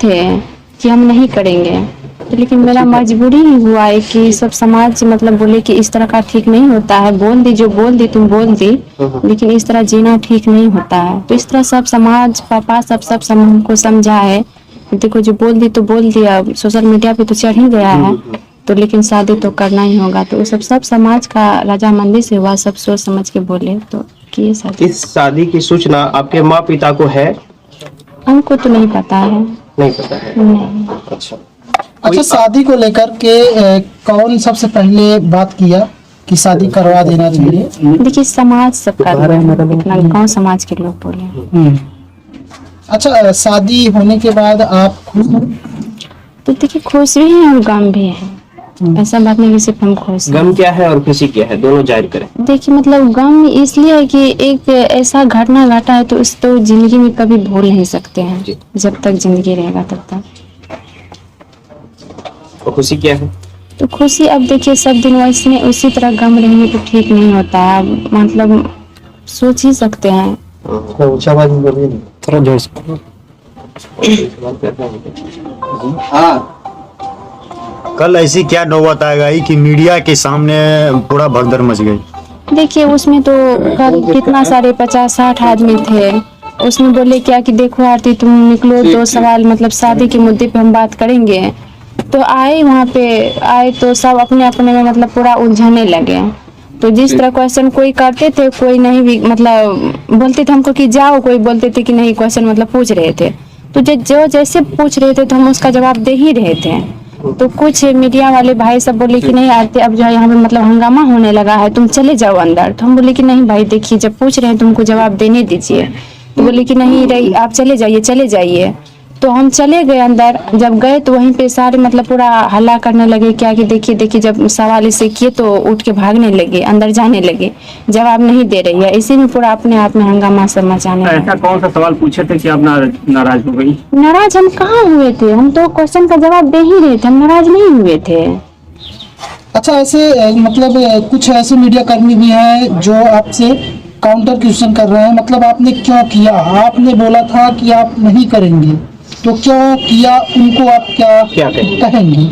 थे कि हम नहीं करेंगे, तो लेकिन मेरा मजबूरी ही हुआ है कि सब समाज मतलब बोले कि इस तरह का ठीक नहीं होता है, बोल दी जो बोल दी तुम बोल दी, लेकिन इस तरह जीना ठीक नहीं होता है। तो इस तरह सब समाज पापा सब हमको समझा है, देखो जो बोल दी तो बोल दिया, सोशल मीडिया पे तो चढ़ ही गया है, तो लेकिन शादी तो करना ही होगा। तो सब समाज का रजामंदी से हुआ, सब सोच समझ के बोले तो किए शादी। इस शादी की सूचना आपके माँ पिता को है? हमको तो नहीं पता है। नहीं पता है? नहीं। अच्छा, शादी को लेकर के कौन सबसे पहले बात किया कि शादी करवा देना चाहिए? देखिए समाज सबका इतना गाँव समाज के लोग बोले। अच्छा, शादी होने के बाद आप खुश हैं? तो देखिए खुश भी हैं और गम भी है, ऐसा बात नहीं कि सिर्फ हम खुश हैं। गम क्या है और खुशी क्या है, दोनों जाहिर करें। देखिए मतलब गम इसलिए है कि एक ऐसा घटना घटा है तो उस तो जिंदगी में कभी भूल नहीं सकते हैं, जब तक जिंदगी रहेगा तब तक। और खुशी क्या है? तो खुशी अब देखिए सब दिन वैसे उसी तरह गम रहेंगे तो ठीक नहीं होता है, मतलब सोच ही सकते हैं। थोड़ा जोर से। हाँ, कल ऐसी क्या नौबत आ गई कि मीडिया के सामने पूरा भगदड़ मच गई? देखिए उसमें तो कल कितना सारे 50-60 आदमी थे, उसमें बोले क्या कि देखो आरती तुम निकलो तो सवाल मतलब शादी के मुद्दे पे हम बात करेंगे। तो आए वहाँ पे आए तो सब अपने अपने में मतलब पूरा उलझने लगे। तो जिस तरह क्वेश्चन कोई करते थे कोई नहीं भी मतलब बोलते थे हमको कि जाओ, कोई बोलते थे कि नहीं, क्वेश्चन मतलब पूछ रहे थे तो जो जैसे पूछ रहे थे तो हम उसका जवाब दे ही रहे थे। तो कुछ मीडिया वाले भाई सब बोले कि नहीं आरती अब जो है यहाँ पे मतलब हंगामा होने लगा है, तुम चले जाओ अंदर। तो हम बोले कि नहीं भाई देखिए जब पूछ रहे हैं तुमको जवाब देने दीजिए। तो बोले कि नहीं रही आप चले जाइए चले जाइए। तो हम चले गए अंदर, जब गए तो वहीं पे सारे मतलब पूरा हल्ला करने लगे क्या कि देखिए जब सवाल इसे किए तो उठ के भागने लगे, अंदर जाने लगे, जवाब नहीं दे रही है। इसी में पूरा अपने आप में हंगामा सब मचाने लगे। ऐसा कौन सा सवाल पूछे थे कि आप नाराज हो गई? नाराज हम कहाँ हुए थे, हम तो क्वेश्चन का जवाब दे ही रहे थे, हम नाराज नहीं हुए थे। अच्छा, ऐसे मतलब कुछ ऐसे मीडिया कर्मी भी हैं जो आपसे काउंटर क्वेश्चन कर रहे हैं, मतलब आपने क्यों किया? आपने बोला था कि आप नहीं करेंगे, तो क्यों किया? उनको आप क्या कहेंगे?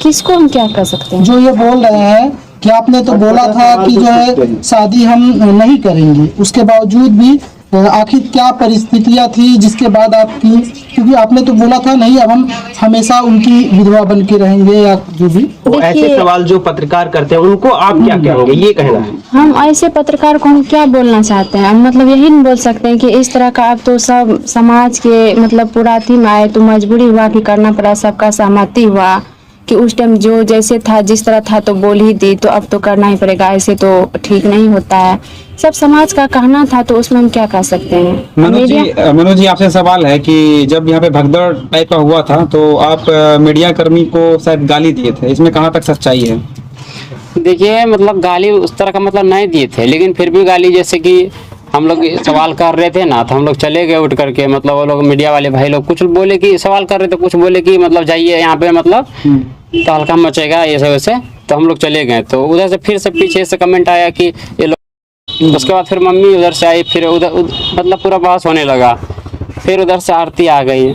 किसको हम क्या कर सकते हैं? जो ये बोल रहे हैं कि आपने तो बोला था कि जो है शादी हम नहीं करेंगे, उसके बावजूद भी आखिर क्या परिस्थितियां थी जिसके बाद आपकी, क्योंकि आपने तो बोला था नहीं अब हम हमेशा उनकी विधवा बन के रहेंगे या जो भी। तो ऐसे सवाल जो पत्रकार करते हैं उनको आप क्या कहेंगे, ये कहना है? हम ऐसे पत्रकार को हम क्या बोलना चाहते हैं, हम मतलब यही नहीं बोल सकते हैं कि इस तरह का अब तो सब समाज के मतलब पूरा थी में आए तो मजबूरी हुआ कि करना पड़ा, सबका सहमति हुआ कि उस टाइम जो जैसे था जिस तरह था तो बोल ही दी, तो अब तो करना ही पड़ेगा, ऐसे तो ठीक नहीं होता है। सब समाज का कहना था तो उसमें हम क्या कह सकते हैं। मनोज जी आपसे सवाल है कि जब यहाँ पे भगदड़ टाइप का हुआ था तो आप मीडिया कर्मी को शायद गाली दिए थे, इसमें कहाँ तक सच्चाई है? देखिए मतलब गाली उस तरह का मतलब नहीं दिए थे, लेकिन फिर भी गाली जैसे कि हम लोग सवाल कर रहे थे ना तो हम लोग चले गए उठ करके, मतलब वो लोग मीडिया वाले भाई लोग कुछ बोले कि सवाल कर रहे थे, कुछ बोले कि मतलब जाइए यहाँ पे मतलब तो हल्का मचेगा ऐसे वैसे, तो हम लोग चले गए। तो उधर से फिर से पीछे से कमेंट आया कि ये लोग, उसके बाद फिर मम्मी उधर से आई, फिर उधर मतलब पूरा बहस होने लगा। फिर उधर से आरती आ गई,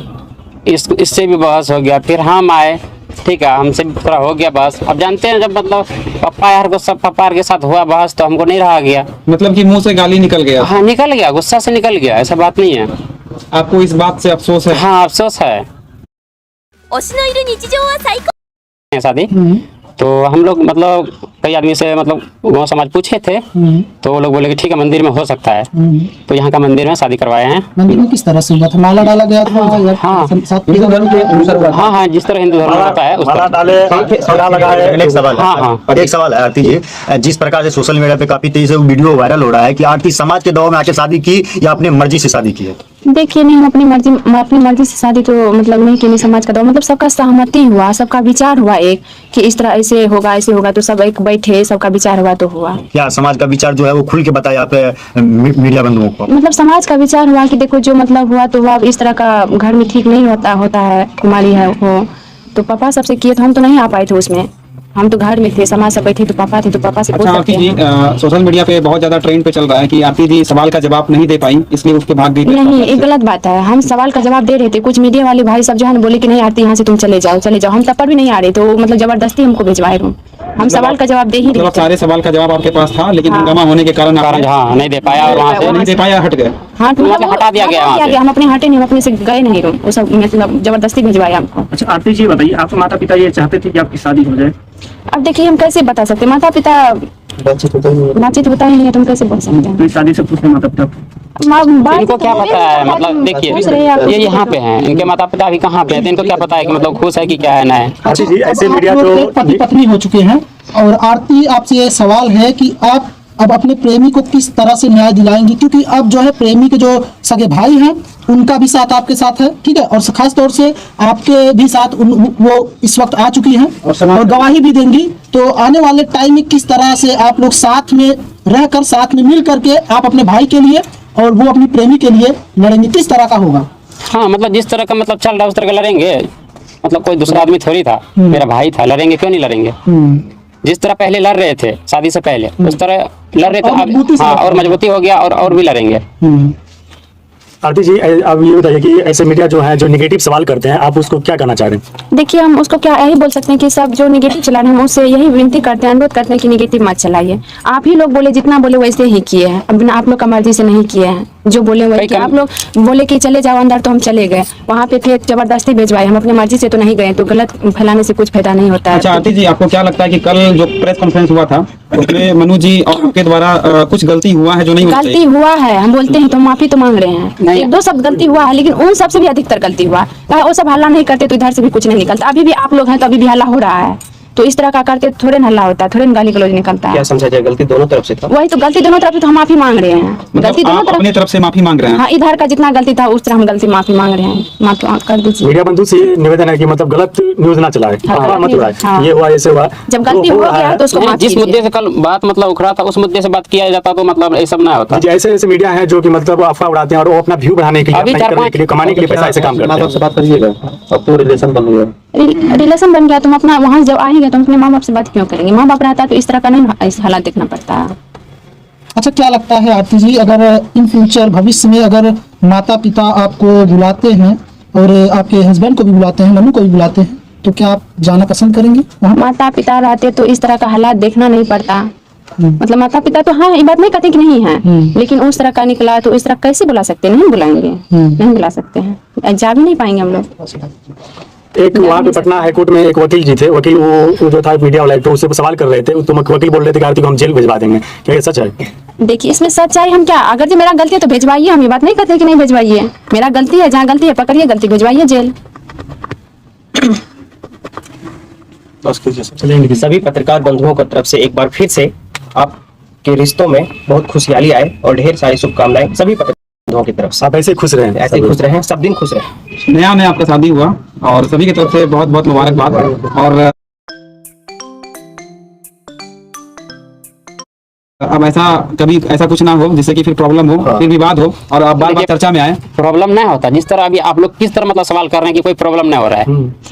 इससे भी बहस हो गया, फिर हम आए, ठीक है हमसे भी थोड़ा हो गया बहस। अब जानते हैं जब मतलब पापा यार को सब पापा के साथ हुआ बहस तो हमको नहीं रहा गया, मतलब कि मुंह से गाली निकल गया? हाँ निकल गया, गुस्सा से निकल गया, ऐसा बात नहीं है। आपको इस बात से अफसोस है? हाँ अफसोस है। शादी तो हम लोग मतलब कई आदमी से मतलब गाँव समाज पूछे थे तो वो लोग बोले कि ठीक है मंदिर में हो सकता है, तो यहाँ का मंदिर में शादी करवाए हैं। मंदिर में किस तरह से हुआ था? माला डाला गया था? हाँ हिंदू धर्म के अनुसार हुआ था। हाँ जिस तरह हिंदू धर्म होता है उस एक सवाल है, और एक सवाल है आरती जी, जिस प्रकार से सोशल मीडिया पे काफी तेजी से वीडियो वायरल हो रहा है कि आरती समाज के दबाव में आके शादी की या अपने मर्जी से शादी की है? देखिए नहीं, हम अपनी मर्जी से शादी तो मतलब नहीं की, समाज का दबाव मतलब सबका सहमति हुआ, सबका विचार हुआ एक कि इस तरह ऐसे होगा तो सब एक बैठे सबका विचार हुआ तो हुआ। क्या समाज का विचार जो है वो खुल के बताया आप मीडिया बंधुओं को? मतलब समाज का विचार हुआ कि देखो जो मतलब हुआ तो हुआ, इस तरह का घर में ठीक नहीं होता है, कुमारी है वो तो पापा सबसे किए तो हम तो नहीं आ पाए थे उसमें, हम तो घर में थे, समाज से बैठे तो पापा थे, तो पापा से पूछ अच्छा सकते आरती जी, हैं। सोशल मीडिया पे बहुत ज्यादा ट्रेंड पे चल रहा है कि आरती जी सवाल का जवाब नहीं दे पाई, इसलिए उसके भाग गई। नहीं, ये गलत बात है। हम सवाल का जवाब दे रहे थे, कुछ मीडिया वाले भाई सब जो है ना बोले कि नहीं आरती यहाँ से तुम चले जाओ चले जाओ। हम तब पर भी नहीं आ रहे थे, वो मतलब जबरदस्ती हमको भिजवाए रूम। हम सवाल का जवाब दे ही मतलब रहे थे। सारे सवाल का जवाब आपके पास था, लेकिन हंगामा होने के कारण कारण हाँ नहीं दे पाया और वहाँ से नहीं दे पाया, हट गए। हाँ, तो मतलब हटा दिया गया वहाँ से। हम अपने हटे नहीं, हम अपने से गए नहीं रूम। वो सब मतलब जबरदस्ती भिजवाया हमको। अच्छा आरती जी बताइए, आपके माता पिता ये चाहते थे कि आपकी शादी हो जाए? अब देखिए हम कैसे बता सकते, माता पिता बातचीत होता ही नहीं है, तुम कैसे बोल सकते हैं? तो इस शादी से पूछे माता पिता को। इनको क्या पता है, मतलब देखिए ये यहाँ पे हैं, इनके माता पिता अभी कहाँ पे हैं, तो इनको क्या पता है कि मतलब खुश है कि क्या है ना है। अच्छा जी, ऐसे मीडिया आप लोग जो एक पति पत्नी हो चुके हैं, और आरती आपसे ये सवाल है कि आप अब अपने प्रेमी को किस तरह से न्याय दिलाएंगी, क्योंकि अब जो है प्रेमी के जो सगे भाई हैं उनका भी साथ आपके साथ है, ठीक है, और खास तौर से आपके भी साथ वो इस वक्त आ चुकी हैं और गवाही भी देंगी। तो आने वाले टाइम में किस तरह से आप लोग साथ में रहकर, साथ में मिल करके आप अपने भाई के लिए और वो अपनी प्रेमी के लिए लड़ेंगे, किस तरह का होगा? हाँ मतलब जिस तरह का मतलब चल रहा है उस तरह का लड़ेंगे। मतलब कोई दूसरा आदमी थोड़ी था, मेरा भाई था, लड़ेंगे क्यों नहीं लड़ेंगे? जिस तरह पहले लड़ रहे थे शादी से पहले, उस तरह लड़ रहे थे अब। हाँ, और मजबूती हो गया और भी लड़ेंगे। आरती जी, अब ये बताइए कि ऐसे मीडिया जो है जो निगेटिव सवाल करते हैं, आप उसको क्या कहना चाह रहे हैं? देखिए हम उसको क्या यही बोल सकते हैं कि सब जो निगेटिव चला रहे हैं हम उससे यही विनती करते हैं, अनुरोध करते हैं कि निगेटिव मत चलाइए। आप ही लोग बोले, जितना बोले वैसे ही किए हैं, अब आप लोग का मर्जी से नहीं किए हैं, जो बोले वही किए। आप लोग बोले कि चले जाओ अंदर, तो हम चले गए। वहाँ पे फिर जबरदस्ती भेजवाए, हम अपने मर्जी से तो नहीं गए, तो गलत फैलाने से कुछ फायदा नहीं होता है। अच्छा आरती जी, आपको क्या लगता है कि कल जो प्रेस कॉन्फ्रेंस हुआ था उसमें मनु जी और आपके द्वारा कुछ गलती हुआ है जो नहीं होना गलती चाहिए? हुआ है, हम बोलते हैं तो माफी तो मांग रहे हैं। एक दो सब गलती हुआ है, लेकिन उन सबसे भी अधिकतर गलती हुआ है। वो सब हल्ला नहीं करते तो इधर से भी कुछ नहीं निकलता। अभी भी आप लोग हैं तो अभी भी हल्ला हो रहा है, तो इस तरह का करते तो थोड़े न हल्ला होता है, थोड़े न गाली गलौज निकलता है। क्या समझा जाए, गलती दोनों तरफ से था? वही तो, गलती दोनों तरफ से, तो हम माफी मांग रहे हैं। गलती मतलब दोनों आप अपने तरफ से माफी मांग रहे हैं? हाँ, इधर का जितना गलती था उस तरह हम गलती माफी मांग रहे हैं। माफी कर दीजिए। मीडिया बंधु से निवेदन है कि मतलब गलत न्यूज ना चलाए, अफवाह मत उड़ाए, हाँ। ये हुआ ऐसे हुआ। जब गलती हो गया तो उसको नहीं, माफ जिस कीजिए। मुद्दे से कल बात मतलब उखड़ा था, उस मुद्दे से बात किया जाता तो मतलब ये सब ना होता। जी, ऐसे ऐसे मीडिया है जो कि मतलब अफवाह उड़ाते हैं और वो अपना व्यू बढ़ाने के लिए, अभी अपना करने के लिए, कमाने के लिए पैसा ऐसे काम करते हैं। बात करिएगा, अब तो रिलेशन बन गया। रिलेशन बन गया, तुम अपना वहाँ जब आ ही गए तुम अपने माँ बाप से बात क्यों करेंगे? माँ बाप रहता तो इस तरह का नहीं हालात देखना पड़ता है। अच्छा, क्या लगता है आरती जी, अगर इन फ्यूचर भविष्य में अगर माता पिता आपको बुलाते हैं और आपके हस्बैंड को भी बुलाते हैं, मनु को भी बुलाते हैं, तो क्या आप जाना पसंद करेंगे वहाँ? माता पिता रहते तो इस तरह का हालात देखना नहीं पड़ता। मतलब माता पिता तो हाँ, ये बात नहीं कहते कि नहीं है, लेकिन उस तरह का निकला तो इस तरह कैसे बुला सकते हैं? नहीं बुलाएंगे, नहीं बुला सकते हैं, जा भी नहीं पाएंगे हम लोग। एक वहाँ पे पटना हाईकोर्ट में एक वकील जी थे, वकील वो जो था मीडिया वाला, तो उससे सवाल कर रहे थे, तो वकील बोल रहे थे कि आरती को हम जेल भिजवा देंगे। क्या ये सच है? देखिए इसमें सच्चाई, हम क्या, अगर जो मेरा गलती है तो भेजवाइए, हम ये बात नहीं कहते कि नहीं भेजवाइए। मेरा गलती है, जहाँ गलती है पकड़िए, गलती भेजवाइए जेल। सभी पत्रकार बंधुओं की तरफ से एक बार फिर से आपके रिश्तों में बहुत खुशहाली आए और ढेर सारी शुभकामनाएं सभी पत्रकार बंधुओं की तरफ से। आप ऐसे खुश रहें, ऐसे खुश रहें, सब दिन खुश रहें। नया नया आपका शादी हुआ और सभी की तरफ से बहुत बहुत मुबारकबाद। और अब ऐसा कभी ऐसा कुछ ना हो जिससे कि फिर प्रॉब्लम हो, फिर विवाद हो और आप बार बार चर्चा में आए। प्रॉब्लम नहीं होता, जिस तरह अभी आप लोग किस तरह मतलब सवाल कर रहे हैं कि कोई प्रॉब्लम नहीं हो रहा है।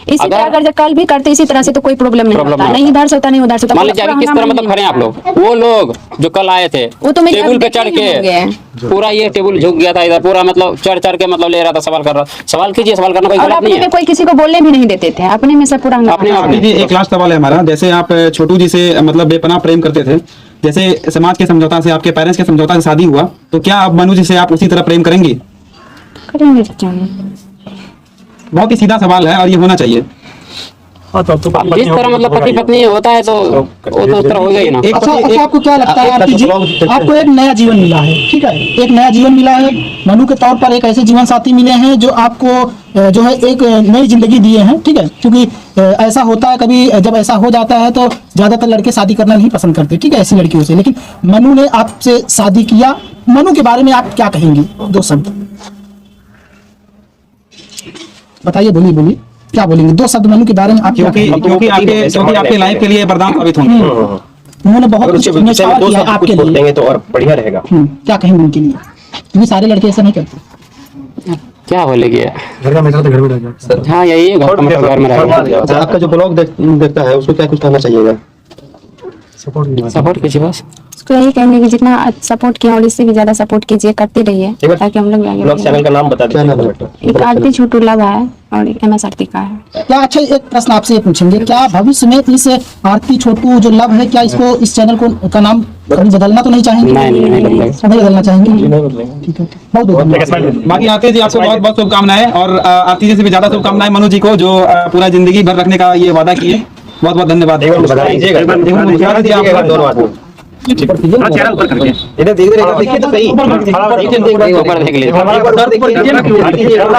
इसी तरह अगर जो कल भी करते इसी तरह से तो कोई प्रॉब्लम नहीं होता, नहीं इधर से होता नहीं उधर से होता। मान लीजिए अभी किस तरह मतलब खड़े हैं आप लोग, वो लोग जो कल आए थे वो तो मेरे टेबल पे अब चढ़ देखे ही के पूरा ये टेबल झुक गया था इधर, पूरा मतलब चढ़ के मतलब ले रहा था, सवाल कर रहा। सवाल कीजिए, सवाल करना कोई और गलत नहीं अपने है। में कोई किसी को बोलने भी नहीं देते थे, अपने में सब पूरा अपने आप दीदी एक लास्ट सवाल है हमारा, जैसे आप छोटू जी से मतलब बेपनाह प्रेम करते थे, जैसे समाज के समझौता से, आपके पेरेंट्स के समझौता से शादी हुआ, तो क्या आप मनु जी से आप उसी तरह प्रेम करेंगी? करेंगे तो क्या? बहुत ही सीधा सवाल है और ये होना चाहिए। हाँ, तो जिस तरह मतलब पति पत्नी होता है तो वो तो उस तरह हो गई ना। अच्छा, आपको क्या लगता है आरती जी, आपको एक नया जीवन मिला है, ठीक है, एक नया जीवन मिला है, मनु के तौर पर एक ऐसे जीवन साथी मिले हैं जो आपको जो है एक नई जिंदगी दिए हैं, ठीक है, क्योंकि ऐसा होता है कभी जब ऐसा हो जाता है तो ज्यादातर लड़के शादी करना नहीं पसंद करते, ठीक है, ऐसी लड़कियों से, लेकिन मनु ने आपसे शादी किया। मनु के बारे में आप क्या कहेंगी, दो शब्द बताइए, बोलिए क्या बोलेंगे, दो शब्द मनु के बारे में आप क्या कहेंगे? क्योंकि आपके लाइफ के लिए वरदान साबित होंगे। उन्होंने बहुत अगर कुछ उसके विषय में दो किया शब्द आपके कुछ बोल लिए, देंगे तो और बढ़िया रहेगा। क्या कहेंगे उनके लिए, क्योंकि सारे लड़के ऐसा नहीं करते। क्या बोलेगी। घर का मैटर तो घर में रह गया। हाँ यही है, घर का मतलब घर में रहेगा। अच्छा, आपका जो ब्लॉग देखता है उसको क्या कुछ कहना चाहिएगा? सपोर्ट कीजिए बस। उसको यही कहने की जितना सपोर्ट किया और इससे भी ज्यादा सपोर्ट कीजिए, करते रहिए एक बार ताकि हम लोग आगे ब्लॉग बढ़ें। चैनल का नाम बता क्या नाम दीजिए। है? एक आरती छोटू लव है और एक MS आरती का है। क्या अच्छा एक प्रश्न आपसे ये पूछेंगे, क्या भविष्य में इस आरती छोटू जो लव है, क्या इसको इस चैनल को का नाम कभी बदलना तो नहीं चाहेंगे? नहीं बदलेगा। नहीं बदलना चाहेंगे। ठीक है, बहुत बहुत धन्यवाद। बाकी आरती जी आपको बहुत बहुत शुभकामनाएं, और आरती जी से भी ज्यादा शुभकामनाएं मनु जी को, जो पूरा जिंदगी भर रखने का ये वादा किए। बहुत बहुत धन्यवाद। एक बार बता दीजिएगा। दोनों आदमी थोड़ा चेहरा ऊपर करके। इधर देखिए तो सही। ऊपर देख लीजिए। ऊपर देखिए। अब